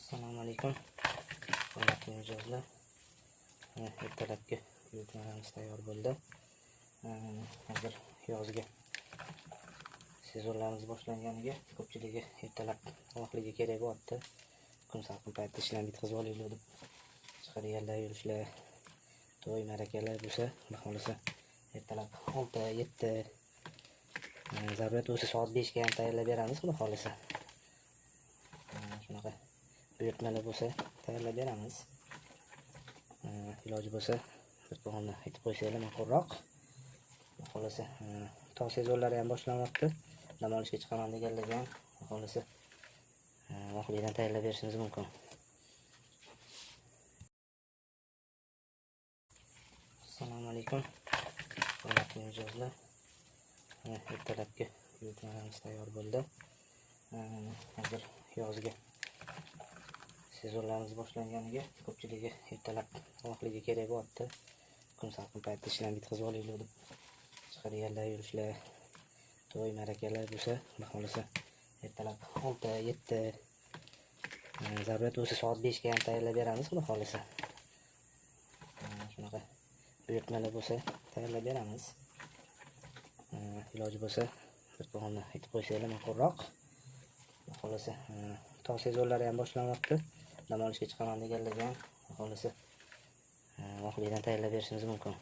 Assalomu alaykum. Hurmatli mijozlar. Ertalabki buyurtmalarimiz tayyor bo'ldi. Hozir yozgi sezonlarimiz boshlanganiga ko'pchiligi ertalab oqligi kerak bo'lyapti. Kun salqin paytda ishlarni bitkazib olaylik deb chiqadiganlar, yurishlar, to'y, ma'rakalar bo'lsa, xudo xolisa ertalab 6-7 zarurat bo'lsa soat 5 ga ham tayyorlab beramiz, xudo xolisa. Shunaqa buyurtmalar bo'lsa tayyorlab beramiz. Iloji bo'lsa bir pog'onni aytib qo'ysanglar ma'qulroq. Xolasa tog' sezonlari ham boshlanyapti. Dam olishga chiqaman deganlarga ham xolasa vaqtlidan tayyorlab berishimiz mumkin. Assalomu alaykum. Hurmatli mijozlar. Ertalabki buyurtmalarimiz tayyor bo'ldi. Hozir yozgi sezonlarimiz boshlanganiga ko'pchiligi ertalab oqligi kerak bo'lyapti. Kun salqin paytda ishlarni bitkazib olaylik deb chiqadiganlar, yurishlar, to'y, ma'rakalar bo'lsa, xudo xolisa ertalab 6-7 zarurat bo'lsa soat 5 ga ham tayyorlab beramiz, xudo xolisa. Shunaqa buyurtmalar bo'lsa tayyorlab beramiz. Iloji bo'lsa bir pog'onni aytib qo'ysanglar ma'qulroq. Xolasa tog' sezonlari ham boshlanyapti. Dam olishga chiqaman deganlarga ham xolasa vaqtlidan tayyorlab berishimiz mumkin.